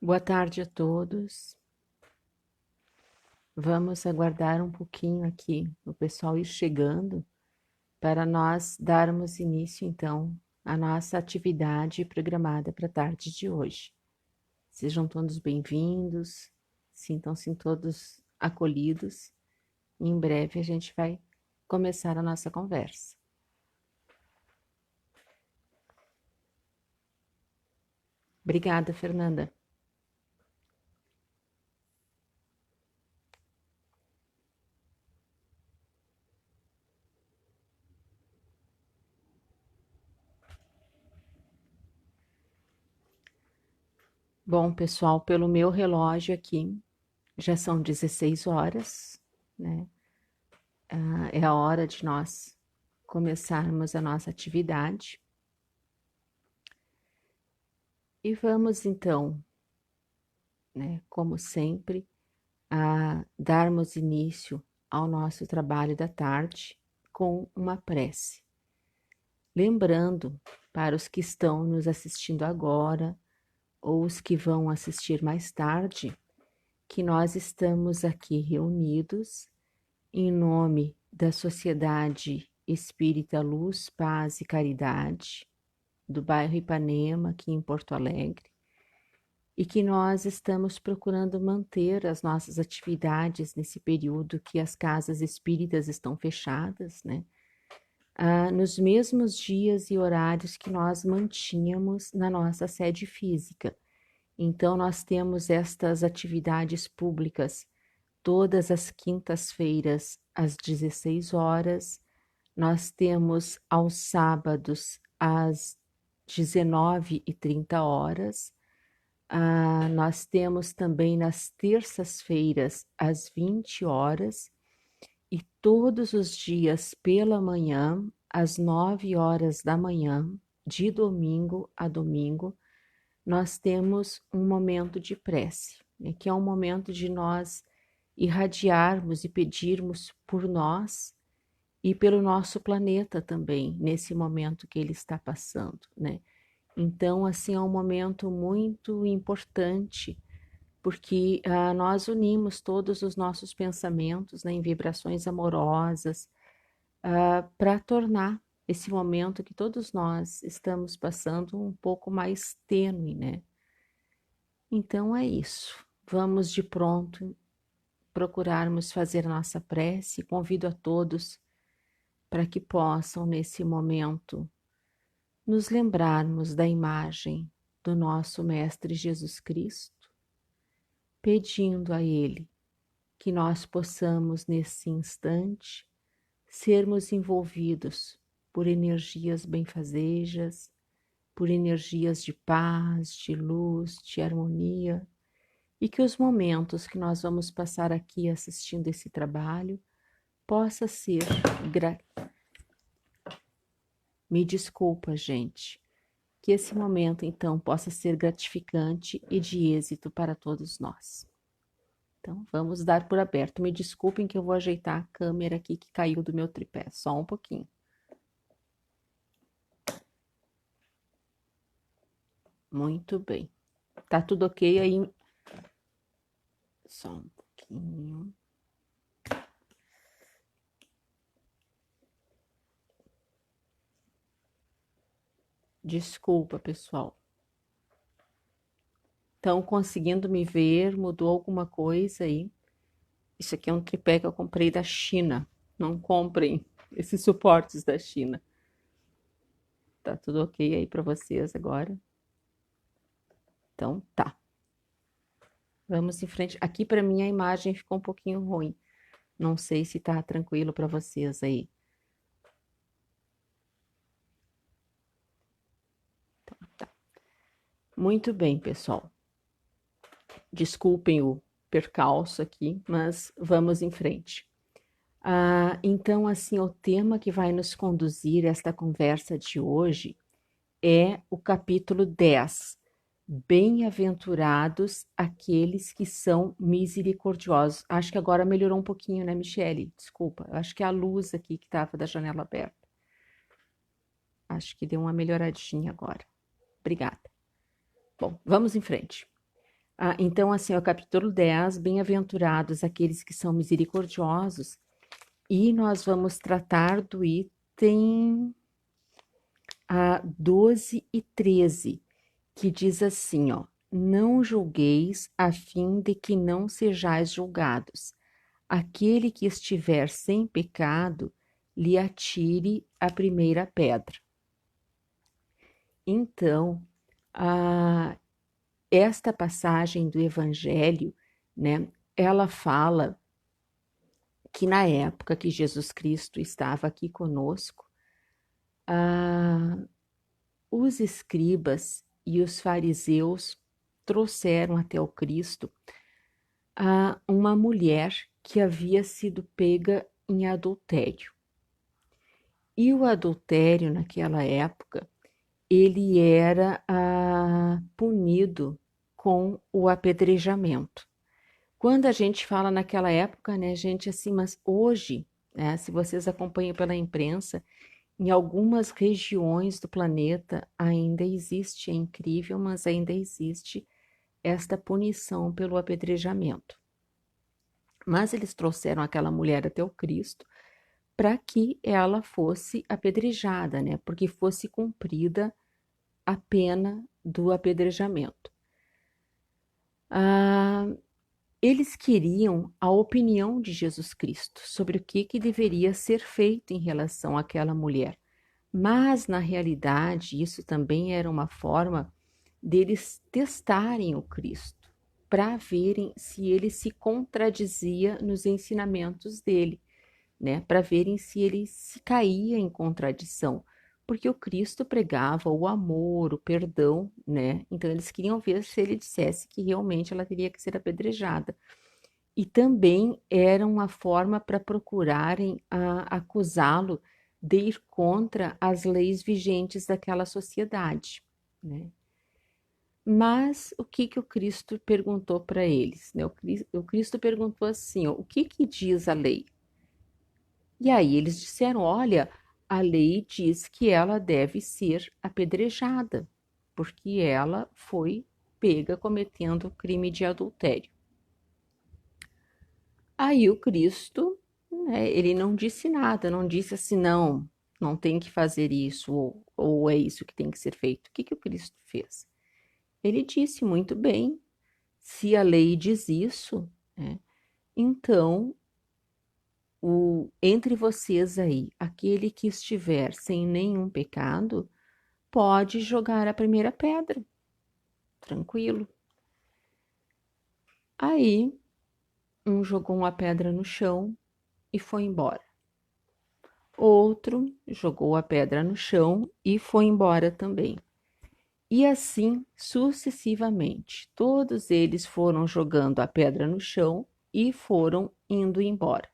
Boa tarde a todos. Vamos aguardar um pouquinho aqui o pessoal ir chegando para nós darmos início, então, à nossa atividade programada para a tarde de hoje. Sejam todos bem-vindos, sintam-se todos acolhidos. Em breve a gente vai começar a nossa conversa. Obrigada, Fernanda. Bom, pessoal, pelo meu relógio aqui, já são 16 horas, né? É a hora de nós começarmos a nossa atividade. E vamos então, né, como sempre, a darmos início ao nosso trabalho da tarde com uma prece. Lembrando para os que estão nos assistindo agora ou os que vão assistir mais tarde, que nós estamos aqui reunidos em nome da Sociedade Espírita Luz, Paz e Caridade, do bairro Ipanema, aqui em Porto Alegre, e que nós estamos procurando manter as nossas atividades nesse período que as casas espíritas estão fechadas, né? Nos mesmos dias e horários que nós mantínhamos na nossa sede física. Então, nós temos estas atividades públicas todas as quintas-feiras, às 16 horas. Nós temos aos sábados, às 19h30. Nós temos também nas terças-feiras, às 20 horas. E todos os dias pela manhã, às 9 horas da manhã, de domingo a domingo, nós temos um momento de prece, né, que é um momento de nós irradiarmos e pedirmos por nós e pelo nosso planeta também, nesse momento que ele está passando, né? Então, assim, é um momento muito importante, porque nós unimos todos os nossos pensamentos, né, em vibrações amorosas, para tornar esse momento que todos nós estamos passando um pouco mais tênue, né? Então é isso. Vamos de pronto procurarmos fazer nossa prece. Convido a todos para que possam, nesse momento, nos lembrarmos da imagem do nosso Mestre Jesus Cristo, pedindo a Ele que nós possamos, nesse instante, sermos envolvidos por energias benfazejas, por energias de paz, de luz, de harmonia, e que os momentos que nós vamos passar aqui assistindo esse trabalho possa ser Me desculpa, gente. Que esse momento, então, possa ser gratificante e de êxito para todos nós. Então, vamos dar por aberto. Me desculpem que eu vou ajeitar a câmera aqui que caiu do meu tripé. Só um pouquinho. Muito bem. Tá tudo ok aí? Só um pouquinho. Desculpa, pessoal. Estão conseguindo me ver? Mudou alguma coisa aí? Isso aqui é um tripé que eu comprei da China. Não comprem esses suportes da China. Tá tudo ok aí para vocês agora? Então, tá. Vamos em frente. Aqui para mim a imagem ficou um pouquinho ruim. Não sei se tá tranquilo para vocês aí. Então, tá. Muito bem, pessoal. Desculpem o percalço aqui, mas vamos em frente. Então, assim, o tema que vai nos conduzir esta conversa de hoje é o capítulo 10. Bem-aventurados aqueles que são misericordiosos. Acho que agora melhorou um pouquinho, né, Michele? Desculpa, acho que é a luz aqui que estava da janela aberta. Acho que deu uma melhoradinha agora. Obrigada. Bom, vamos em frente. Então, assim, o capítulo 10, bem-aventurados aqueles que são misericordiosos, e nós vamos tratar do item 12 e 13, que diz assim, ó, não julgueis a fim de que não sejais julgados. Aquele que estiver sem pecado, lhe atire a primeira pedra. Então, esta passagem do Evangelho, né, ela fala que na época que Jesus Cristo estava aqui conosco, os escribas e os fariseus trouxeram até o Cristo uma mulher que havia sido pega em adultério. E o adultério naquela época, ele era punido com o apedrejamento. Quando a gente fala naquela época, né, gente, assim, mas hoje, né, se vocês acompanham pela imprensa, em algumas regiões do planeta ainda existe, é incrível, mas ainda existe esta punição pelo apedrejamento. Mas eles trouxeram aquela mulher até o Cristo para que ela fosse apedrejada, né? Porque fosse cumprida a pena do apedrejamento. Eles queriam a opinião de Jesus Cristo sobre o que deveria ser feito em relação àquela mulher. Mas, na realidade, isso também era uma forma deles testarem o Cristo, para verem se ele se contradizia nos ensinamentos dele, né? Para verem se ele se caía em contradição, porque o Cristo pregava o amor, o perdão, né? Então eles queriam ver se ele dissesse que realmente ela teria que ser apedrejada. E também era uma forma para procurarem acusá-lo de ir contra as leis vigentes daquela sociedade, né? Mas o que o Cristo perguntou para eles, né? O Cristo perguntou assim, ó, o que diz a lei? E aí eles disseram, olha, a lei diz que ela deve ser apedrejada, porque ela foi pega cometendo crime de adultério. Aí o Cristo, né, ele não disse nada, não disse assim, não tem que fazer isso, ou é isso que tem que ser feito. O que o Cristo fez? Ele disse muito bem, se a lei diz isso, né, então entre vocês aí, aquele que estiver sem nenhum pecado, pode jogar a primeira pedra, tranquilo. Aí um jogou uma pedra no chão e foi embora. Outro jogou a pedra no chão e foi embora também. E assim sucessivamente, todos eles foram jogando a pedra no chão e foram indo embora.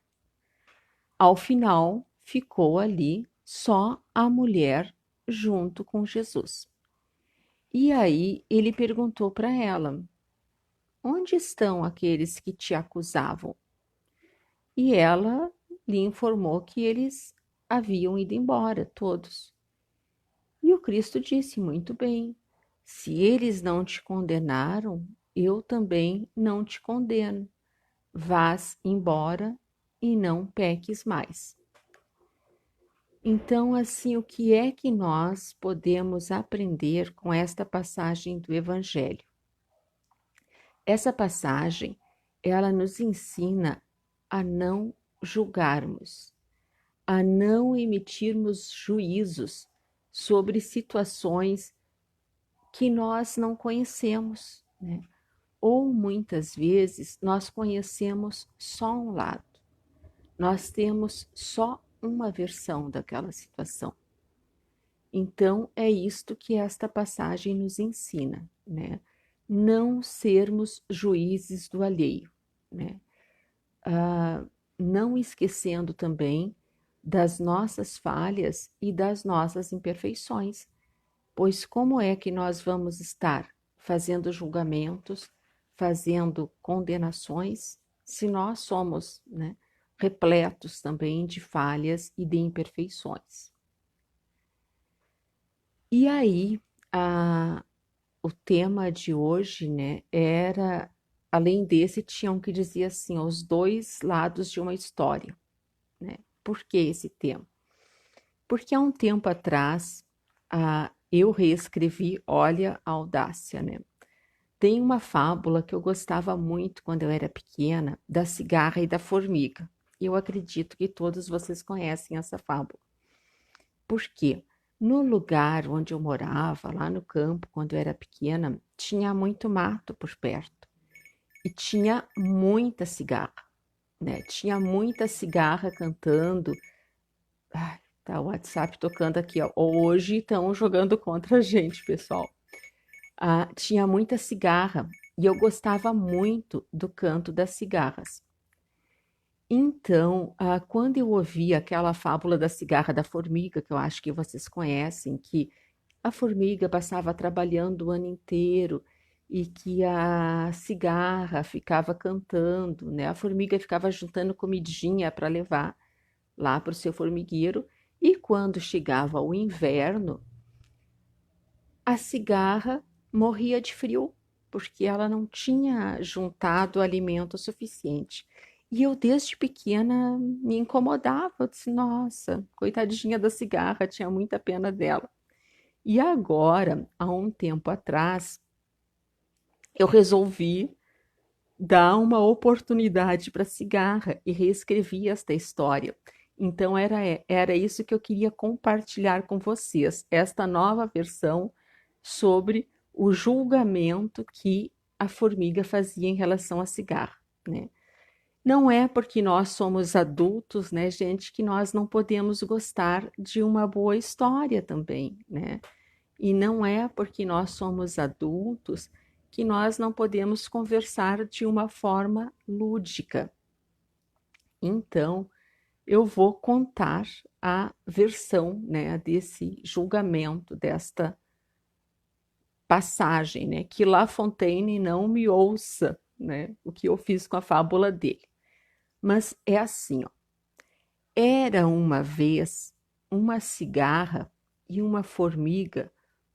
Ao final, ficou ali só a mulher junto com Jesus. E aí ele perguntou para ela: onde estão aqueles que te acusavam? E ela lhe informou que eles haviam ido embora, todos. E o Cristo disse: muito bem, se eles não te condenaram, eu também não te condeno. Vás embora e não peques mais. Então, assim, o que é que nós podemos aprender com esta passagem do Evangelho? Essa passagem, ela nos ensina a não julgarmos, a não emitirmos juízos sobre situações que nós não conhecemos, né? Ou muitas vezes nós conhecemos só um lado, nós temos só uma versão daquela situação. Então, é isto que esta passagem nos ensina, né? Não sermos juízes do alheio, né? Não esquecendo também das nossas falhas e das nossas imperfeições, pois como é que nós vamos estar fazendo julgamentos, fazendo condenações, se nós somos, né, repletos também de falhas e de imperfeições? E aí, o tema de hoje, né, era, além desse, tinha um que dizia assim, os dois lados de uma história, né? Por que esse tema? Porque há um tempo atrás, eu reescrevi, olha a audácia, né? Tem uma fábula que eu gostava muito quando eu era pequena, da cigarra e da formiga. Eu acredito que todos vocês conhecem essa fábula. Por quê? No lugar onde eu morava, lá no campo, quando eu era pequena, tinha muito mato por perto e tinha muita cigarra, né? Tinha muita cigarra cantando. Ai, tá o WhatsApp tocando aqui, ó. Hoje estão jogando contra a gente, pessoal. Tinha muita cigarra e eu gostava muito do canto das cigarras. Então, quando eu ouvi aquela fábula da cigarra da formiga, que eu acho que vocês conhecem, que a formiga passava trabalhando o ano inteiro e que a cigarra ficava cantando, né? A formiga ficava juntando comidinha para levar lá para o seu formigueiro, e quando chegava o inverno, a cigarra morria de frio, porque ela não tinha juntado alimento suficiente. E eu, desde pequena, me incomodava. Eu disse, nossa, coitadinha da cigarra, tinha muita pena dela. E agora, há um tempo atrás, eu resolvi dar uma oportunidade para a cigarra e reescrevi esta história. Então, era isso que eu queria compartilhar com vocês, esta nova versão sobre o julgamento que a formiga fazia em relação à cigarra, né? Não é porque nós somos adultos, né, gente, que nós não podemos gostar de uma boa história também, né? E não é porque nós somos adultos que nós não podemos conversar de uma forma lúdica. Então, eu vou contar a versão, né, desse julgamento, desta passagem, né, que La Fontaine não me ouça, né, o que eu fiz com a fábula dele. Mas é assim, ó. Era uma vez uma cigarra e uma formiga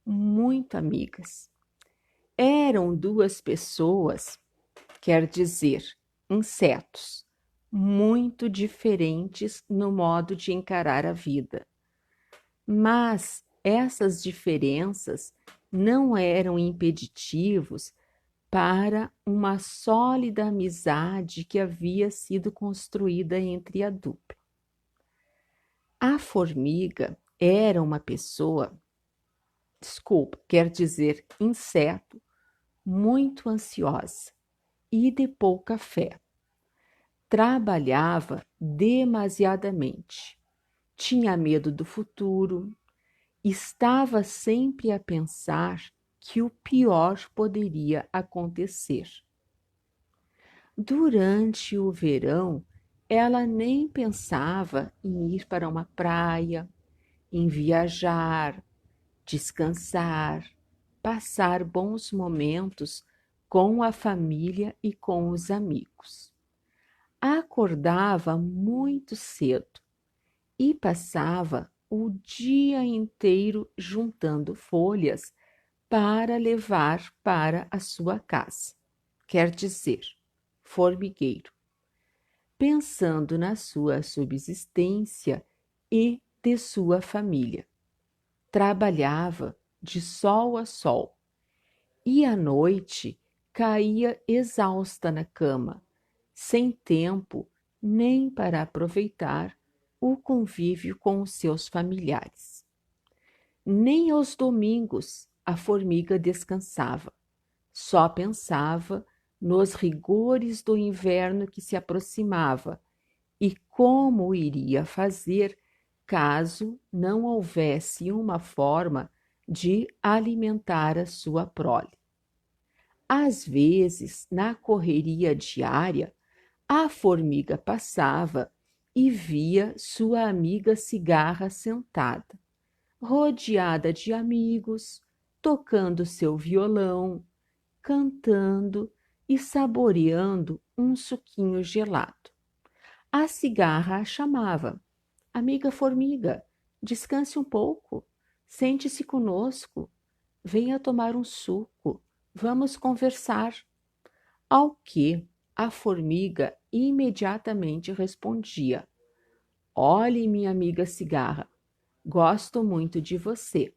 muito amigas. Eram duas pessoas, quer dizer, insetos, muito diferentes no modo de encarar a vida. Mas essas diferenças não eram impeditivos para uma sólida amizade que havia sido construída entre a dupla. A formiga era uma pessoa, desculpa, quer dizer, inseto, muito ansiosa e de pouca fé. Trabalhava demasiadamente, tinha medo do futuro, estava sempre a pensar que o pior poderia acontecer. Durante o verão, ela nem pensava em ir para uma praia, em viajar, descansar, passar bons momentos com a família e com os amigos. Acordava muito cedo e passava o dia inteiro juntando folhas para levar para a sua casa, quer dizer, formigueiro, pensando na sua subsistência e de sua família. Trabalhava de sol a sol e à noite caía exausta na cama, sem tempo nem para aproveitar o convívio com os seus familiares. Nem aos domingos a formiga descansava, só pensava nos rigores do inverno que se aproximava e como iria fazer caso não houvesse uma forma de alimentar a sua prole. Às vezes, na correria diária, a formiga passava e via sua amiga cigarra sentada, rodeada de amigos, tocando seu violão, cantando e saboreando um suquinho gelado. A cigarra a chamava: amiga formiga, descanse um pouco, sente-se conosco, venha tomar um suco, vamos conversar. Ao que a formiga imediatamente respondia: Olhe, minha amiga cigarra, gosto muito de você,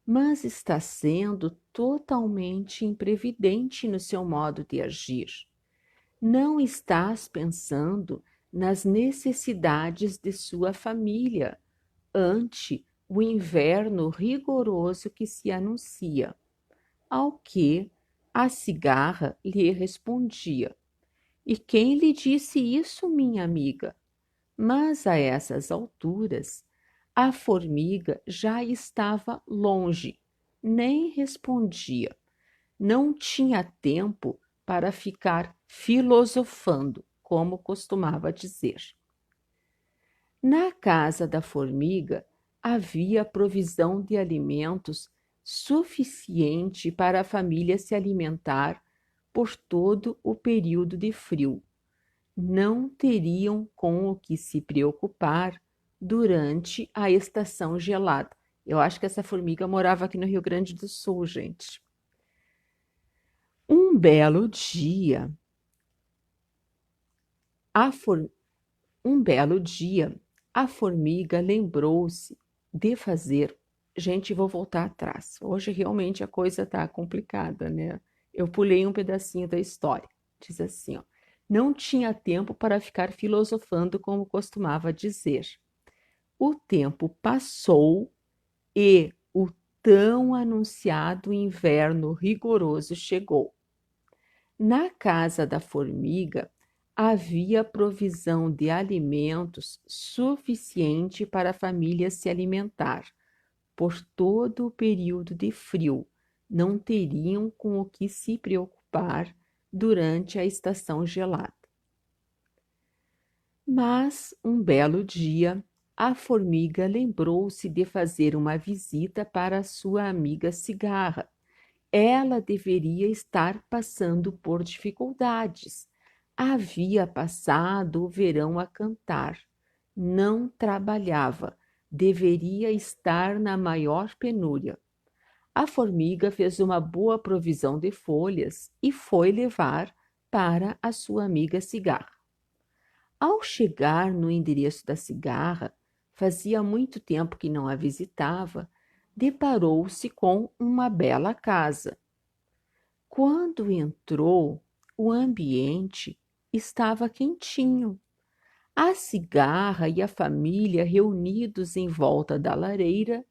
mas está sendo totalmente imprevidente no seu modo de agir. Não estás pensando nas necessidades de sua família ante o inverno rigoroso que se anuncia. Ao que a cigarra lhe respondia: E quem lhe disse isso, minha amiga? Mas a essas alturas, a formiga já estava longe, nem respondia. Não tinha tempo para ficar filosofando, como costumava dizer. Na casa da formiga havia provisão de alimentos suficiente para a família se alimentar por todo o período de frio. Não teriam com o que se preocupar durante a estação gelada. Eu acho que essa formiga morava aqui no Rio Grande do Sul, gente. Um belo dia, a for... um belo dia, a formiga lembrou-se de fazer. Gente, vou voltar atrás. Hoje realmente a coisa está complicada, né? Eu pulei um pedacinho da história. Diz assim, ó. Não tinha tempo para ficar filosofando como costumava dizer. O tempo passou e o tão anunciado inverno rigoroso chegou. Na casa da formiga havia provisão de alimentos suficiente para a família se alimentar por todo o período de frio. Não teriam com o que se preocupar durante a estação gelada. Mas, um belo dia, a formiga lembrou-se de fazer uma visita para sua amiga cigarra. Ela deveria estar passando por dificuldades. Havia passado o verão a cantar. Não trabalhava. Deveria estar na maior penúria. A formiga fez uma boa provisão de folhas e foi levar para a sua amiga cigarra. Ao chegar no endereço da cigarra, fazia muito tempo que não a visitava, deparou-se com uma bela casa. Quando entrou, o ambiente estava quentinho. A cigarra e a família reunidos em volta da lareira,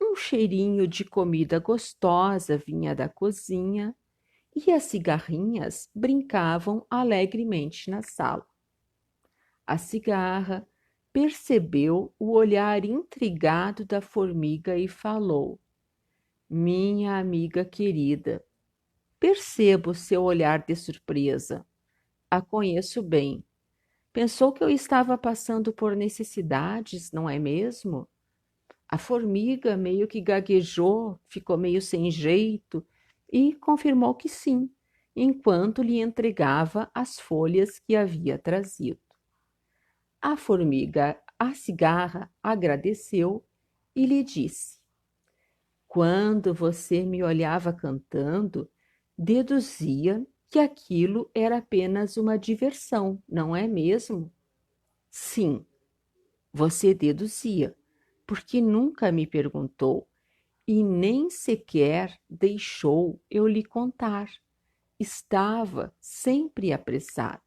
um cheirinho de comida gostosa vinha da cozinha e as cigarrinhas brincavam alegremente na sala. A cigarra percebeu o olhar intrigado da formiga e falou: Minha amiga querida, percebo seu olhar de surpresa. A conheço bem. Pensou que eu estava passando por necessidades, não é mesmo? A formiga meio que gaguejou, ficou meio sem jeito e confirmou que sim, enquanto lhe entregava as folhas que havia trazido. A formiga, a cigarra, agradeceu e lhe disse: Quando você me olhava cantando, deduzia que aquilo era apenas uma diversão, não é mesmo? Sim, você deduzia, porque nunca me perguntou e nem sequer deixou eu lhe contar. Estava sempre apressada.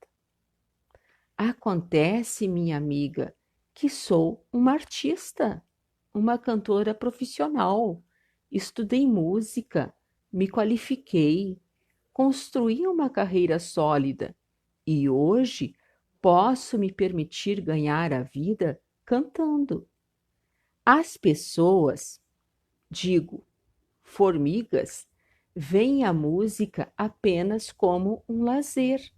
Acontece, minha amiga, que sou uma artista, uma cantora profissional. Estudei música, me qualifiquei, construí uma carreira sólida e hoje posso me permitir ganhar a vida cantando. As pessoas, digo, formigas, veem a música apenas como um lazer,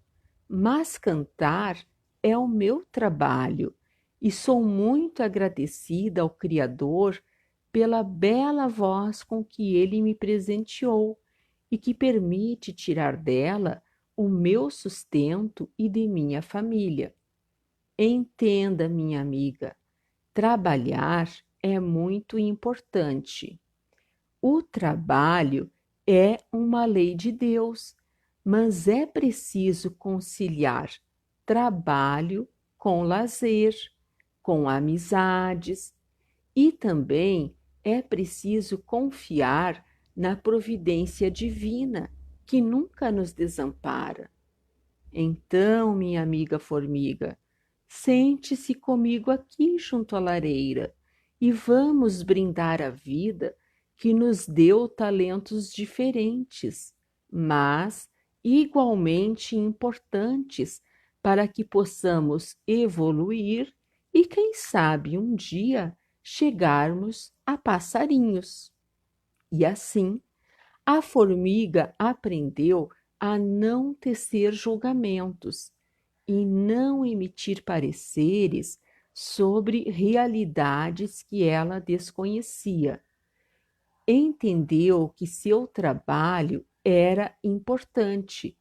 mas cantar é o meu trabalho e sou muito agradecida ao Criador pela bela voz com que ele me presenteou e que permite tirar dela o meu sustento e de minha família. Entenda, minha amiga, trabalhar é muito importante. O trabalho é uma lei de Deus, mas é preciso conciliar trabalho com lazer, com amizades, e também é preciso confiar na providência divina, que nunca nos desampara. Então, minha amiga formiga, sente-se comigo aqui junto à lareira e vamos brindar a vida que nos deu talentos diferentes, mas igualmente importantes para que possamos evoluir e, quem sabe, um dia chegarmos a passarinhos. E assim, a formiga aprendeu a não tecer julgamentos e não emitir pareceres sobre realidades que ela desconhecia. Entendeu que seu trabalho era importante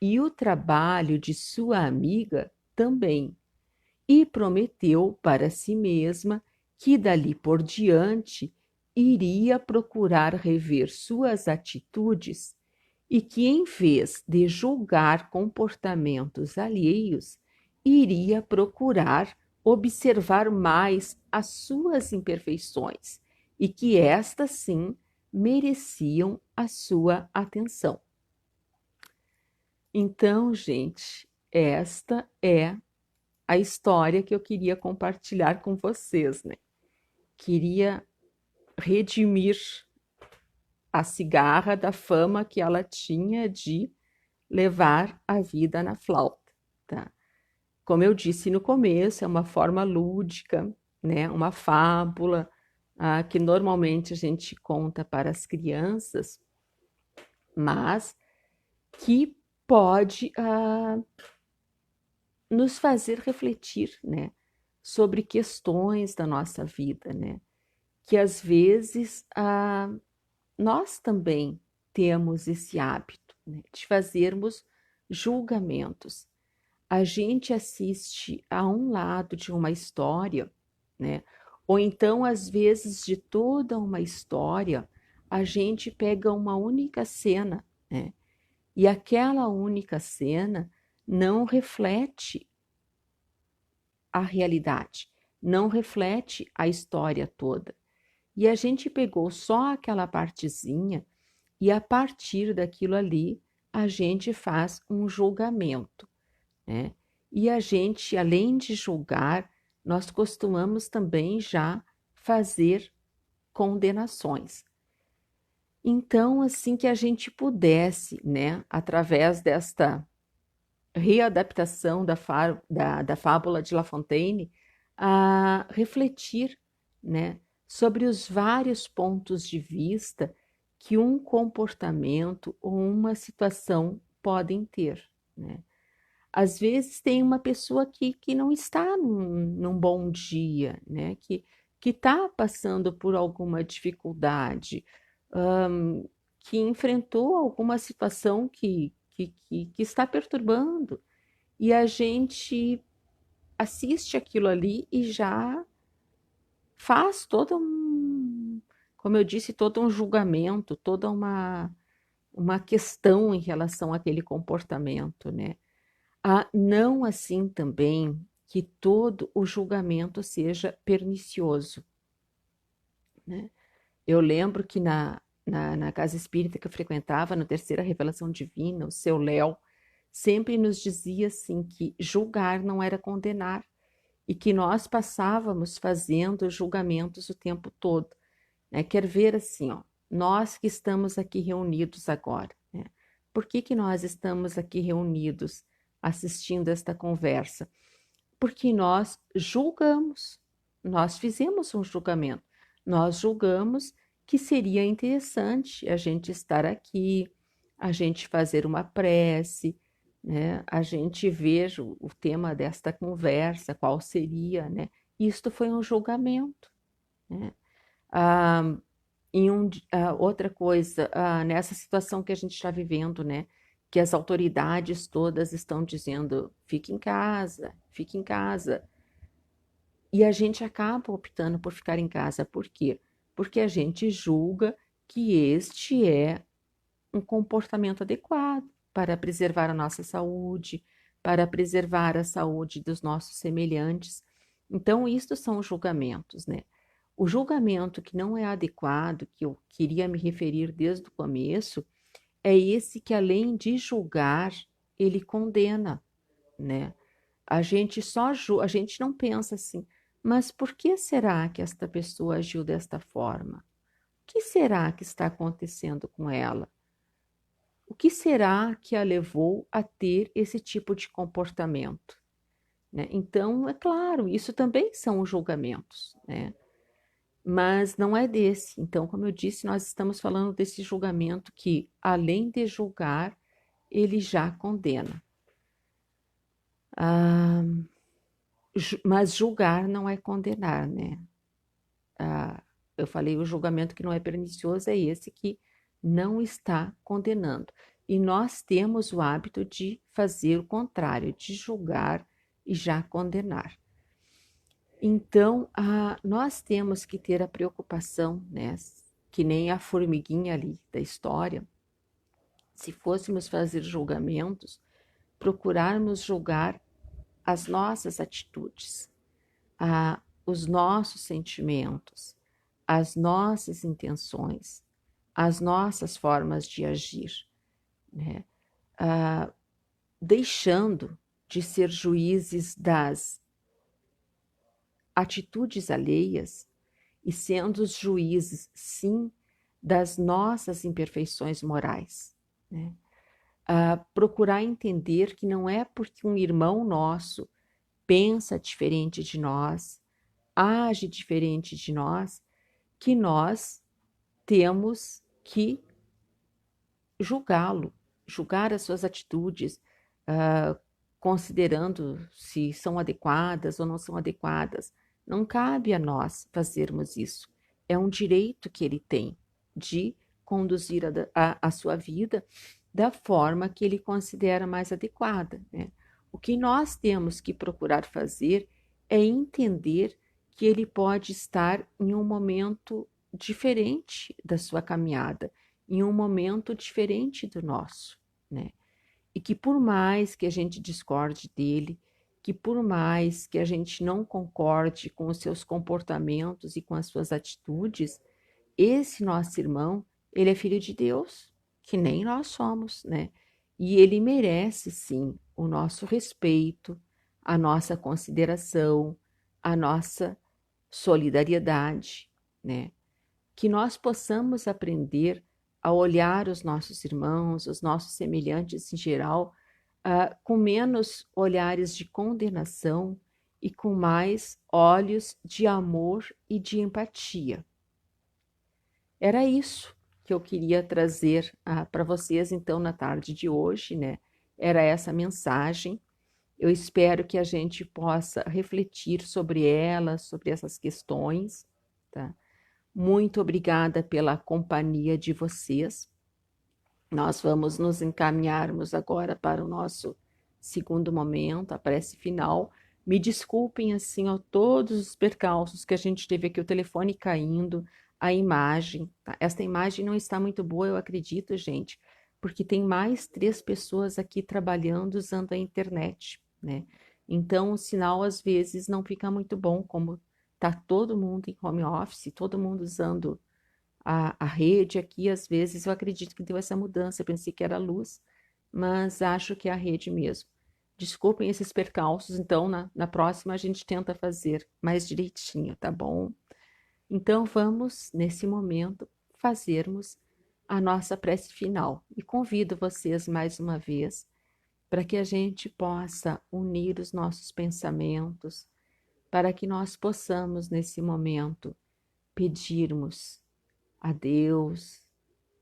e o trabalho de sua amiga também, e prometeu para si mesma que dali por diante iria procurar rever suas atitudes e que, em vez de julgar comportamentos alheios, iria procurar observar mais as suas imperfeições e que estas sim mereciam a sua atenção. Então, gente, esta é a história que eu queria compartilhar com vocês, né? Queria redimir a cigarra da fama que ela tinha de levar a vida na flauta, tá? Como eu disse no começo, é uma forma lúdica, né? Uma fábula que normalmente a gente conta para as crianças, mas que pode nos fazer refletir, né? Sobre questões da nossa vida, né? Que às vezes nós também temos esse hábito, né, de fazermos julgamentos. A gente assiste a um lado de uma história, né? Ou então, às vezes, de toda uma história, a gente pega uma única cena, né? E aquela única cena não reflete a realidade, não reflete a história toda. E a gente pegou só aquela partezinha e a partir daquilo ali a gente faz um julgamento, né? E a gente, além de julgar, nós costumamos também já fazer condenações. Então, assim que a gente pudesse, né, através desta readaptação da fábula de La Fontaine, a refletir, né, sobre os vários pontos de vista que um comportamento ou uma situação podem ter, né? Às vezes tem uma pessoa que não está num bom dia, né? Que está passando por alguma dificuldade, que enfrentou alguma situação que está perturbando, e a gente assiste aquilo ali e já faz como eu disse, todo um julgamento, toda uma questão em relação àquele comportamento, né? Não assim também que todo o julgamento seja pernicioso, né? Eu lembro que na casa espírita que eu frequentava, na Terceira Revelação Divina, o seu Léo sempre nos dizia assim que julgar não era condenar e que nós passávamos fazendo julgamentos o tempo todo, né? Quer ver assim, ó, nós que estamos aqui reunidos agora, né? Por que nós estamos aqui reunidos assistindo esta conversa? Porque nós julgamos, nós fizemos um julgamento, nós julgamos que seria interessante a gente estar aqui, a gente fazer uma prece, né? A gente ver o tema desta conversa, qual seria, né? Isto foi um julgamento, né? Ah, outra coisa, nessa situação que a gente está vivendo, né? Que as autoridades todas estão dizendo, fique em casa, fique em casa. E a gente acaba optando por ficar em casa. Por quê? Porque a gente julga que este é um comportamento adequado para preservar a nossa saúde, para preservar a saúde dos nossos semelhantes. Então, isto são os julgamentos, né? O julgamento que não é adequado, que eu queria me referir desde o começo, é esse que, além de julgar, ele condena, né? A gente não pensa assim, mas por que será que esta pessoa agiu desta forma? O que será que está acontecendo com ela? O que será que a levou a ter esse tipo de comportamento? Né? Então, é claro, isso também são julgamentos, né? Mas não é desse. Então, como eu disse, nós estamos falando desse julgamento que, além de julgar, ele já condena. Ah, mas julgar não é condenar, né? Ah, eu falei, o julgamento que não é pernicioso é esse que não está condenando. E nós temos o hábito de fazer o contrário, de julgar e já condenar. Então, nós temos que ter a preocupação, né, que nem a formiguinha ali da história, se fôssemos fazer julgamentos, procurarmos julgar as nossas atitudes, os nossos sentimentos, as nossas intenções, as nossas formas de agir, né? Deixando de ser juízes das atitudes alheias e sendo os juízes, sim, das nossas imperfeições morais, né? Procurar entender que não é porque um irmão nosso pensa diferente de nós, age diferente de nós, que nós temos que julgá-lo, julgar as suas atitudes, considerando se são adequadas ou não são adequadas. Não cabe a nós fazermos isso. É um direito que ele tem de conduzir a sua vida da forma que ele considera mais adequada, né? O que nós temos que procurar fazer é entender que ele pode estar em um momento diferente da sua caminhada, em um momento diferente do nosso, né? E que por mais que a gente discorde dele, que por mais que a gente não concorde com os seus comportamentos e com as suas atitudes, esse nosso irmão, ele é filho de Deus, que nem nós somos, né? E ele merece, sim, o nosso respeito, a nossa consideração, a nossa solidariedade, né? Que nós possamos aprender a olhar os nossos irmãos, os nossos semelhantes em geral, com menos olhares de condenação e com mais olhos de amor e de empatia. Era isso que eu queria trazer para vocês, então, na tarde de hoje, né? Era essa mensagem. Eu espero que a gente possa refletir sobre ela, sobre essas questões, tá? Muito obrigada pela companhia de vocês. Nós vamos nos encaminharmos agora para o nosso segundo momento, a prece final. Me desculpem, assim, ó, todos os percalços que a gente teve aqui, o telefone caindo, a imagem. Tá? Esta imagem não está muito boa, eu acredito, gente, porque tem mais 3 pessoas aqui trabalhando usando a internet, né? Então, o sinal às vezes não fica muito bom, como tá todo mundo em home office, todo mundo usando a rede aqui, às vezes eu acredito que deu essa mudança. Eu pensei que era a luz, mas acho que é a rede mesmo. Desculpem esses percalços, então na próxima a gente tenta fazer mais direitinho, tá bom? Então vamos, nesse momento, fazermos a nossa prece final. E convido vocês mais uma vez para que a gente possa unir os nossos pensamentos, para que nós possamos, nesse momento, pedirmos a Deus,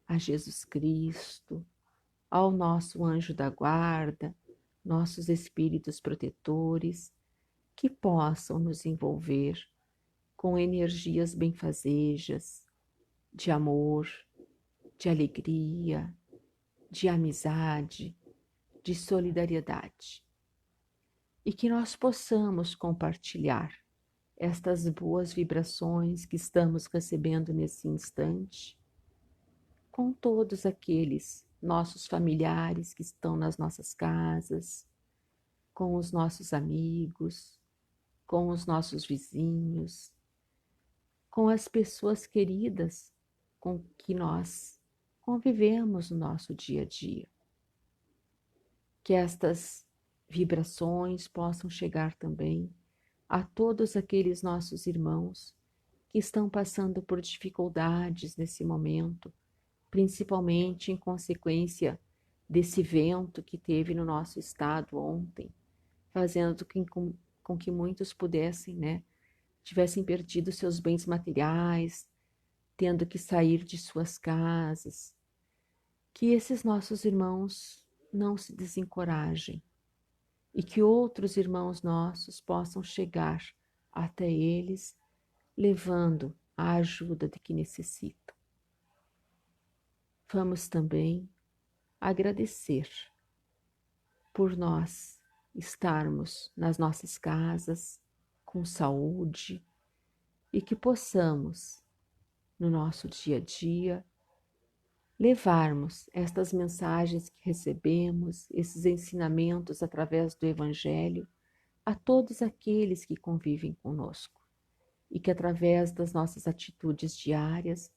a Jesus Cristo, ao nosso anjo da guarda, nossos espíritos protetores, que possam nos envolver com energias benfazejas, de amor, de alegria, de amizade, de solidariedade. E que nós possamos compartilhar estas boas vibrações que estamos recebendo nesse instante com todos aqueles nossos familiares que estão nas nossas casas, com os nossos amigos, com os nossos vizinhos, com as pessoas queridas com que nós convivemos no nosso dia a dia. Que estas vibrações possam chegar também a todos aqueles nossos irmãos que estão passando por dificuldades nesse momento, principalmente em consequência desse vento que teve no nosso estado ontem, fazendo com que muitos pudessem, tivessem perdido seus bens materiais, tendo que sair de suas casas. Que esses nossos irmãos não se desencorajem e que outros irmãos nossos possam chegar até eles, levando a ajuda de que necessitam. Vamos também agradecer por nós estarmos nas nossas casas com saúde e que possamos, no nosso dia a dia, levarmos estas mensagens que recebemos, esses ensinamentos através do Evangelho, a todos aqueles que convivem conosco e que através das nossas atitudes diárias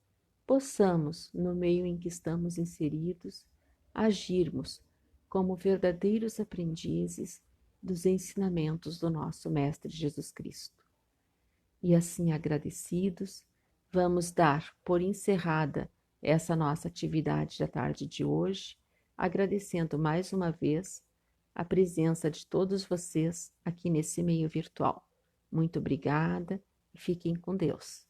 possamos, no meio em que estamos inseridos, agirmos como verdadeiros aprendizes dos ensinamentos do nosso Mestre Jesus Cristo. E assim agradecidos, vamos dar por encerrada essa nossa atividade da tarde de hoje, agradecendo mais uma vez a presença de todos vocês aqui nesse meio virtual. Muito obrigada e fiquem com Deus.